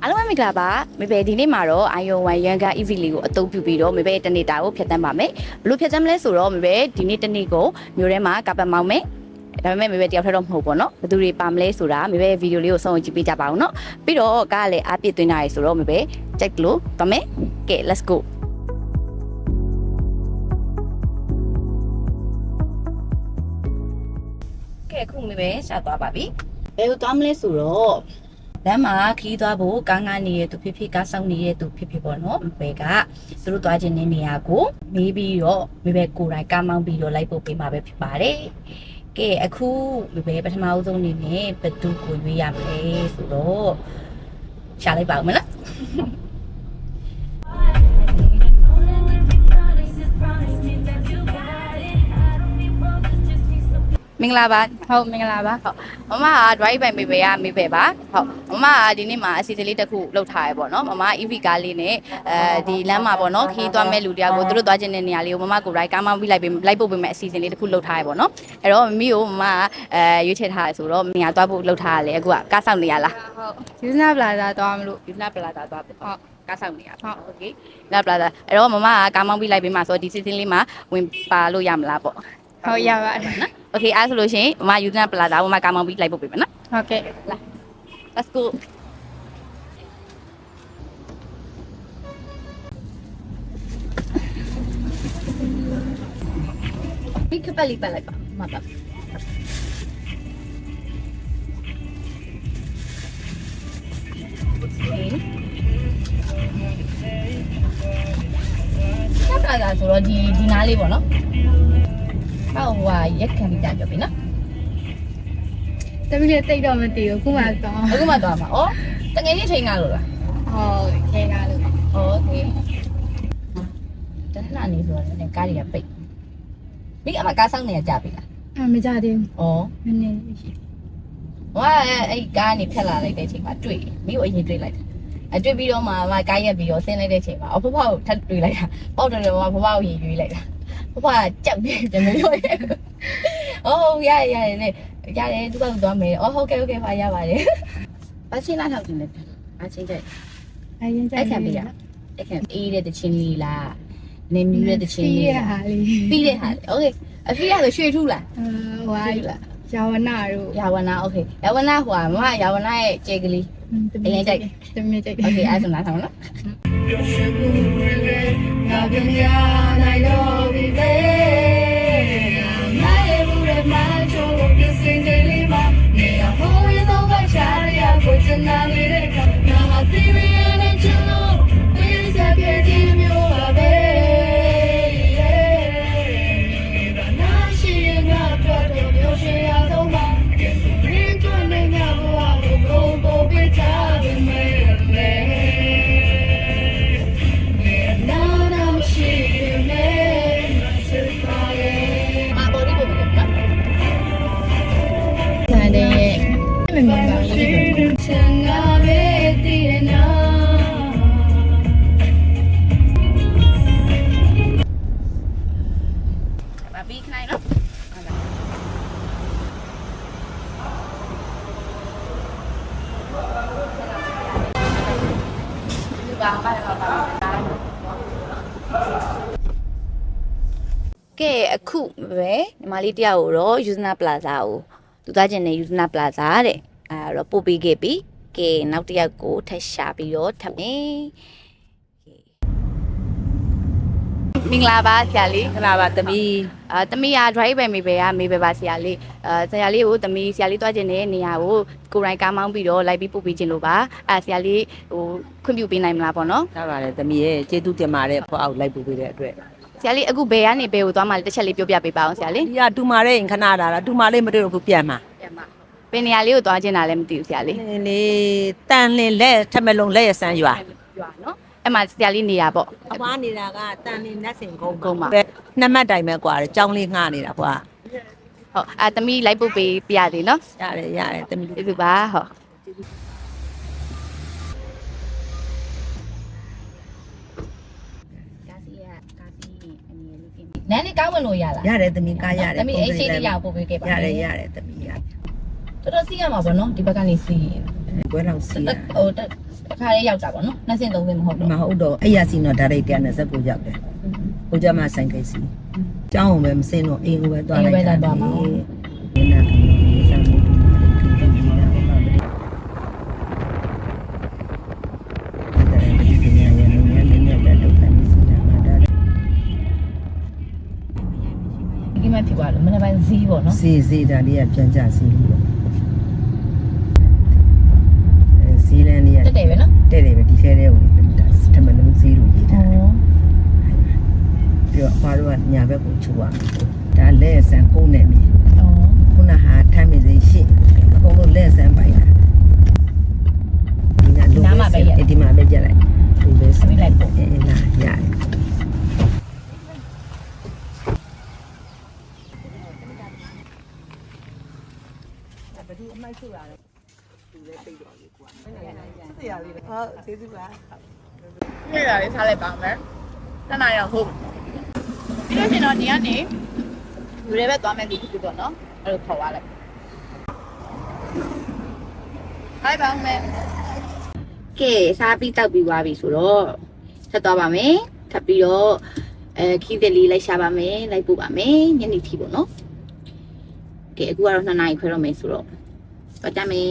အားလုံးပဲမင်္ဂလာပါမေဘေဒီနေ့မှာတော့ Ion 1 Yanga EV လေးကိုအသုံးပြုပြီးတော့မေဘေတနေ့တာကိုဖြတ်သန်းပါမယ်ဘလို့ဖြတ်သန်းမလဲဆိုတော့မေဘေဒီနေ့တနေ့ကိုမျိုးထဲမှာကပတ်မောင်းမယ်ဒါပေမဲ့မေဘေတယောက်ထက်တော့မဟုတ်ပေါ့နော်ဘယ်သူတွေပါမလဲဆိုတာမေဘေဗီဒီယိုလေးကိုဆုံးအောင်ကြည့်ပေးကြပါအောင်နော်ပြီးတော့ကားလည်းအားပြည့်သွင်းကြရဲဆိုတော့မေဘေကြိုက်လို့သွားမယ်ကဲ let's go ကဲအခုမေဘေရှာသွားပါပြီဘယ်ကိုသွားမလဲဆိုတော့လမ်းမှာခီးသွားဖို့ကားငါနေရသူဖြစ်ဖြစ်ကားဆောင်နေရသူဖြစ်ဖြစ်ပေါ့နော်ဘယ်ကသူတို့သွားခြင်းတဲ့နေရာကိုမေးပြီးတော့မေပဲကိုယ်တိုင်ကားမောင်းပြီးတော့လိုက်ပို့ပေးမှာပဲဖြစ်ပါတယ်ကဲအခုမေပဲပထမအဆုံးအနေနဲ့ဘယ်သူကိုရွေးရမလဲဆိုတော့ရှာလိုက်ပါဦးမလားမင်္ဂလာပါဟုတ်မင်္ဂလာပါဟုတ်မမက drive by မေပဲကမေပဲပါဟုတ်မမကဒီနေ့မှာအစီအစဉ်လေးတစ်ခုလုပ်ထားရပေါ့နော်မမ EV ကားလေးနဲ့ဒီလမ်းမှာပေါ့နော်ခီးသွားမဲ့လူတယောက်ကိုသူတို့သွားခြင်းတဲ့နေရာလေးကိုမမကို drive ကားမောင်းပြီးလိုက်ပို့ပေးမဲ့အစီအစဉ်လေးတစ်ခုလုပ်ထားရပေါ့နော်အဲ့တော့မမီကိုမမရွေးချယ်ထားရဆိုတော့နေရာသွားဖို့လုပ်ထားရလေအခုကကားဆောင်နေရလားဟုတ်ယူဇနာပလာဇာသွားမလို့ ယူဇနာပလာဇာသွားပေါ့ဟုတ်ကားဆောင်နေရဟုတ်โอเคလာပလာဇာအဲ့တော့မမကကားမောင်းပြီးလိုက်ပေးမှာဆိုတော့ဒီစီစဉ်လေးမှာဝင်ပါလို့ရမလားပေါ့ဟုတ်ရပါတယ်နော်โอเคအဲ့ဆိုလို့ရှိရင်မမယူဇနာပလာဇာမမကားမောင်းပြီးလိုက်ပို့ပေးမယ်နော်ဟုတ်ကဲ့လာ let's go ဒီကပလီပလိုက်ပါမပါဆက်တာလာဆိုတော့ဒီနားလေးပေါ့နော်ဟောဟိုရက်ခံပြီးကြပြောပြီနော်တမီးလည်းတိတ်တော့မတည်ဘူးခုမှသွားအခုမှသွားမှာဩတငယ်ချင်းချိန်ကားလို့လားဟုတ်ခဲကားလို့โอเคတနလာနေဆိုတော့လည်းကားတွေကပိတ်မိအမကားဆောင်နေကြပြီလားမကြသေးဘူးဩနည်းနည်းရှိဟောအဲ့ကားနေဖြတ်လာလိုက်တဲ့အချိန်မှာတွေ့မိကိုအရင်တွေ့လိုက်တယ်တွေ့ပြီးတော့မှကားရက်ပြီးတော့ဆင်းလိုက်တဲ့အချိန်မှာဖဖကိုထပ်တွေ့လိုက်တာပေါက်တယ်ဖဖကိုရင်ရွေးလိုက်တာဖဖကကြောက်နေတယ်မပြောရဲဟုတ်ရတယ်သူကသွားမယ်ဟုတ်ကဲ့ပါရပါတယ်ဘာချင်းလားထောက်တင်လဲဘာချင်းကြိုက်အရင်ကြိုက်ခံပေးရအဲ့ခံအေးတဲ့တချင်းလေးလားနေမြူးတဲ့တချင်းလေးလားဟာလေးပြီးတဲ့ဟာโอเคအဖေကဆိုရွှေထူးလားဟိုလားယာဝနာတို့ယာဝနာโอเคယာဝနာဟိုကမမယာဝနာရဲ့ကျေကလေးအရင်ကြိုက်တမီးကြိုက်โอเคအဲ့ဆိုနားထောင်နော်ငါပြန်ရနိုင်တော့ပြီလေနိုင်ဘူးရမချိုးပြစင်ကြလေးမှာနေရဟိုးရတော့ကချာရကိုချင်နာနေတဲ့ခါငါဟာတီဗီနဲ့ချင်လို့ဒီစက်ပြည့်မျိုးပါပဲနာရှိငါတော့မျိုးရှိရတော့မှာရင်းကျွမ်းနေငါဘဝကိုဘုံပေါ်ပြချပြီမဲမမပါချင်ငါပဲတည်ရနာပါပြီးခိုင်းနော်ကဲအခုပဲညီမလေးတယောက်ကိုတော့ယူဇနာပလာဇာကိုသူသားကျင်နေယူဇနာပလာဇာတဲ့အဲ့တော့ပို့ပေးခဲ့ပြီကဲနောက်တစ်ယောက်ကိုထပ်ရှာပြီးတော့ထပ်မယ်မင်္ဂလာပါဆရာလေးမင်္ဂလာပါသမီးသမီးက drive ပဲမေပဲကမေပဲပါဆရာလေးဆရာလေးကိုသမီးဆရာလေးသွားကျင်တဲ့နေရာကိုကိုယ်တိုင်ကားမောင်းပြီးတော့လိုက်ပြီးပို့ပေးခြင်းလို့ပါဆရာလေးဟိုခွင့်ပြုပေးနိုင်မလားပေါ့နော်ဟုတ်ပါတယ်သမီးရဲ့ကျေးဇူးတင်ပါတယ်ဖောက်အောင်လိုက်ပို့ပေးတဲ့အတွက်ဆရာလေးအခုဘယ်ကနေဘယ်ကိုသွားမှလဲတစ်ချက်လေးပြောပြပေးပါအောင်ဆရာလေးဒီကဒူမာတဲ့ခဏတာလားဒူမာလေးမတွေ့တော့ဘူးပြန်မှာဘယ်နေရာလေးကိုသွားကျင်တာလဲမသိဘူးဆရာလေးလေတန်လင်လက်ထမလုံးလက်ရဆန်းရွာနော်အဲ့မှာဆရာလေးနေရပေါ့အဖွားနေတာကတန်လင်နတ်စင်ကုန်းမှာပဲနှစ်မှတ်တိုင်ပဲကွာကြောင်းလေးငှားနေတာကွာဟုတ်သမီးလိုက်ပို့ပေးပြရသေးနော်ရတယ်သမီးကျေးဇူးပါဟုတ်နန်းလေးကောင်းမလို့ရလားရတယ်သမီးကားရတယ်သမီးအဲ့ရှိတရားပို့ပေးခဲ့ပါရတယ်သမီးရတော်တော်စီးရမှာပေါ့နော်ဒီဘက်ကနေစီး ပွဲလောက်စီးရ ဟိုတစ်ခါလေးရောက်တာပေါ့နော်နှစ်ဆင့်သုံးဆင့်မဟုတ် ဒီ တော့ မှာဟုတ်တော့အဲ့ရစီတော့ဒါရိတ်129ရောက်တယ်ကိုကြမှာဆိုင်ကိစ္စကျောင်းအောင်ပဲမစင်းတော့အိမ်ကိုပဲသွားလိုက်တာဒီနာကတော့ရေးစားမှုဒီမှာလေးခင်ခင်ကြီးလာပါမလို့ဒီကနေ့ရနေနေတက်တော့ခံစီတာမှာဒါ ဒီမှာဖြစ်သွားလို့မနေ့ပိုင်းဈေးပေါ့နော် စီဒါလေးကပြန်ကြစီလို့စီလန်လေး တက်တယ်ပဲနော် တဲ့တယ်ပဲဒီထဲထဲကိုဓမ္မလုံးစီလို့ရေးထားတယ်ပြီးတော့အဖွားတို့ကညာဘက်ကိုချိုးရဒါလက်ဆန်ကုန်းနေပြီခုနဟာထမ်းမိစေရှိအကုန်လုံးလက်ဆန်ပိုင်တာဒီနာလိုပဲဒီမှာပဲကြလိုက်ဒီပဲစလိုက်ပေါ့လာရတယ်ဘယ်သူအမိုက်ချိုးရတယ်ဒီလည်းသိတော့လေကွာသိရပြီဟုတ်ကျေးဇူးပါ နေ့ရလေးစားလိုက်ပါမယ်တနာရဟုတ်ပြီးလို့ရှိရင်တော့ဒီကနေလူတွေပဲသွားမယ်ဒီခုပေါ့နော်အဲ့လိုခေါ်သွားလိုက်ဟိုင်ပါမယ်ကဲစားပြီးတောက်ပြီးသွားပြီဆိုတော့ဆက်သွားပါမယ်ထပ်ပြီးတော့ခီးတဲ့လေးလိုက်ရှာပါမယ်လိုက်ပို့ပါမယ်ညနေထီပေါ့နော်ကဲအခုကတော့2 နာရီခွဲတော့မယ်ဆိုတော့တော့ကြမယ်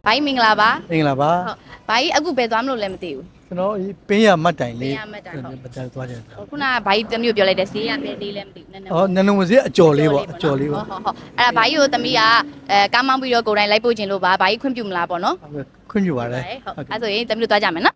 ဘိုင်းမင်္ဂလာပါ မင်္ဂလာပါ ဟုတ်ဘိုင်းအခုပဲသွားမလို့လည်းမသိဘူး ကျွန်တော်ပင်းရမတ်တိုင်လေး ပင်းရမတ်တိုင်ဟုတ် ပတ်သက်သွားကြတယ် ခုနကဘိုင်းတမျိုးပြောလိုက်တယ်ဈေးရပဲလေးလည်းမသိဘူးနည်းနည်း ဟောနန်းနုံစည်းအကျော်လေးပေါ့အကျော်လေးပေါ့ ဟုတ်အဲ့ဒါဘိုင်းကိုတမီးကကားမောင်းပြီးတော့ကိုယ်တိုင်လိုက်ပို့ခြင်းလို့ပါဘိုင်းခွင့်ပြုမလားပေါ့နော် ခွင့်ပြုပါတယ် ဟုတ်အဲ့ဆိုရင်တမီးတို့သွားကြမယ်နော်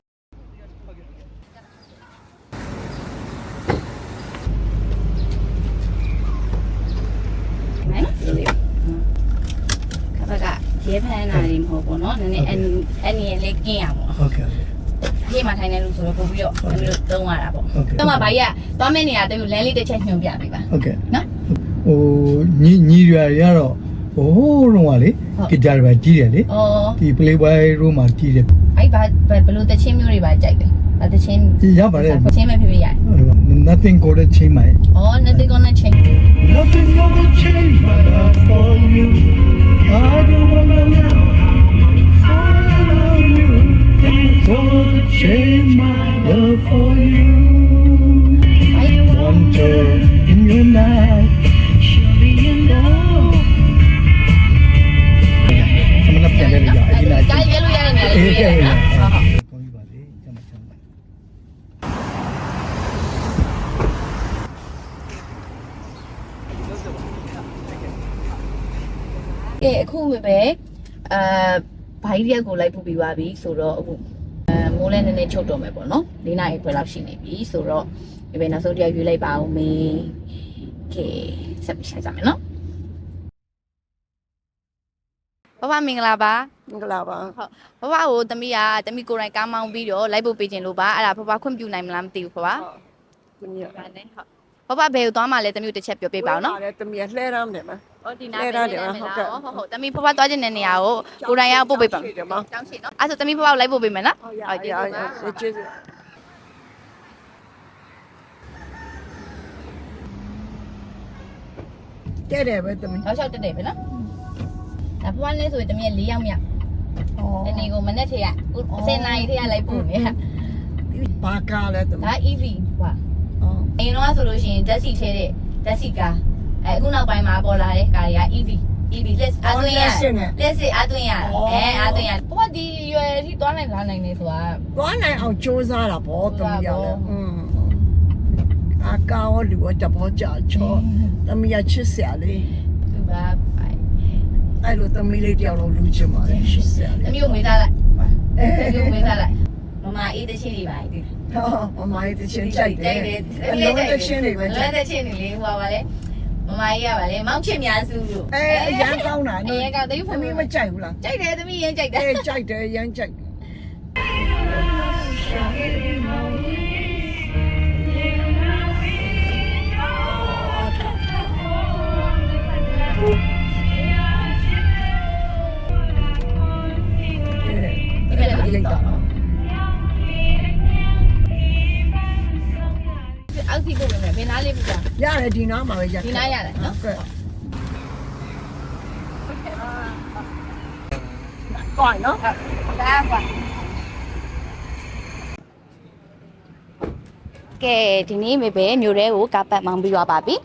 ခါကရဲဖမ်းတာတွေမဟုတ်ဘူးเนาะနည်းနည်းအန်နီလေးကင်းရပါ ဟုတ်ကဲ့ ဒီမှာထိုင်နေလို့ဆိုတော့ပို့ပြီးတော့တမီးတို့သုံးရတာပေါ့တော့မှဘိုင်းကသွားမယ့်နေရာတမီးလမ်းလေးတစ်ချက်ညွှန်ပြပေးပါ ဟုတ်ကဲ့ နော် ဟိုညီရွယ်ရတော့ဟိုတော့ကလေကြကြရပါကြီးတယ်လေ ဩ ဒီ Playboy room မှာကြီးတယ် အဲ့ဘာဘလို့တချင်းမျိုးတွေပါကြိုက်တယ်။အတချင်း ရပါတယ် ချင်းပဲဖြစ်ဖြစ်ရတယ် nothing go to change my ။အော် nothing gonna change. nothing go to change my love for you I don't wanna know for you go to change my love for you wonder in your night surely you know မနက်ပြန်လေကြာအဒီလား ကြားရလို့ရတဲ့နေရာလေး အေး တွေ့ရ ကဲ တယ် ဟုတ် နော်။ဟုတ်ဟုတ် ကောင်းပြီပါလေကျမချမ်းပါ ကဲအခုပဲဘိုင်းရက်ကိုလိုက်ပို့ပြီးပါပြီဆိုတော့အခုမိုးလဲနည်းနည်းချုပ်တော့မယ်ပေါ့နော်၄နာရီခွဲလောက်ရှိနေပြီဆိုတော့ဒီပဲနောက်ဆုံးတရားရွေးလိုက်ပါဦးမေကဲဆက်ပြီးရှာကြမယ်နော်ဘဘမင်္ဂလာပါ မင်္ဂလာပါ ဟုတ်ဘဘကိုတမီးကိုယ်တိုင်ကားမောင်းပြီးတော့လိုက်ပို့ပေးခြင်းလို့ပါအဲ့ဒါဘဘခွင့်ပြုနိုင်မလားမသိဘူးဘဘ မင်းရ ပါတယ်ဟုတ်ဘဘဘယ်ကိုသွားမှလဲတမီးတို့တစ်ချက်ပြောပြပါဦးနော် တယ်တမီးလှဲရမ်းတယ်မ ဟုတ်ဒီနားပဲဟုတ်တမီးဘဘသွားခြင်းတဲ့နေရာကိုကိုယ်တိုင်ရောက်ပို့ပေးပါမယ်တောင်းရှိနော်အဲ့ဆိုတမီးဘဘကိုလိုက်ပို့ပေးမယ်နော် ဟုတ်ရကျေးဇူးတဲ့တယ်ပဲတမီး နောက်လျှောက်တက်တယ်ပဲနော်ဒါဘဘနဲ့ဆိုရင်တမီး4ယောက်မြောက် ဩ ဒီနေ့ကိုမနေ့ထဲက10နာရီထဲကလိုက်ပို့နေ ဘာကားလဲတမီး ဒါ EV ဟွာ ဩ အရင်တော့ဆိုလို့ရှိရင်ဓာတ်ဆီထဲတဲ့ဓာတ်ဆီကားအခုနောက်ပိုင်းမှာပေါ်လာတဲ့ကားတွေက EV let's အသွင်းရ let's say အသွင်းရအသွင်းရဘဝဒီရွယ်ထိသွားနိုင်လာနိုင်နေဆိုတာ သွားနိုင်အောင်ကြိုးစားတာဗောတမီးရလဲအကားလူကတဘောကြချောတမီးရချစ်စရာလေး သူကပိုင် အဲ့လိုတမီးလေးတယောက်လုံးလူချင်ပါလေချစ်စရာ တ လေး မျိုးမေးသားလိုက်တမျိုးမေးသားလိုက်မမအေးတချင်းတွေပါဒီ ဟောမမလေးတချင်းကြိုက်တယ် အ လုံးတချင်းတွေပဲကြိုက် တချင်းတွေလေဟိုပါလေမမကြီးကပါလေမောင်ချစ်များစုလို့ အရန်ကောင်းတာ အရင်ကတည်းက သမီးမကြိုက်ဘူးလား ကြိုက်တယ်သမီးရင်ကြိုက်တယ် ကြိုက်တယ်ရမ်းကြိုက်တယ်ဒီမဲ့လည်းကြိုက်တော့အောက်စီကိုဝင်မယ်ဘယ်နားလေးပြကြ ရတယ်ဒီနားမှာပဲရ ဒီနားရတယ်နော် ကဲ သွားနော် ဒါပါကဲဒီနေ့မေပဲမြို့ထဲကိုကားပတ်မောင်းပြီးသွားပါပြီ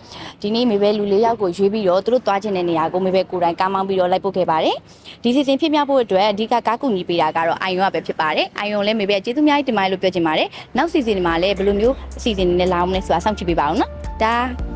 ဒီနေ့မေပဲလူ၄ယောက်ကိုရွေးပြီးတော့သူတို့သွားခြင်းတဲ့နေရာကိုမေပဲကိုယ်တိုင်ကားမောင်းပြီးတော့လိုက်ပို့ခဲ့ပါတယ်ဒီစီစဉ်ဖြစ်မြောက်ဖို့အတွက်အဓိကကားကူညီပေးတာကတော့အိုင်ယွန်ကပဲဖြစ်ပါတယ်အိုင်ယွန်လည်းမေပဲကျေးဇူးအများကြီးတင်ပါတယ်လို့ပြောချင်ပါတယ်နောက်စီစဉ်မှာလည်းဘယ်လိုမျိုးအစီအစဉ်တွေနဲ့လာအောင်လဲဆိုတာစောင့်ကြည့်ပေးပါဦးနော်ဒါ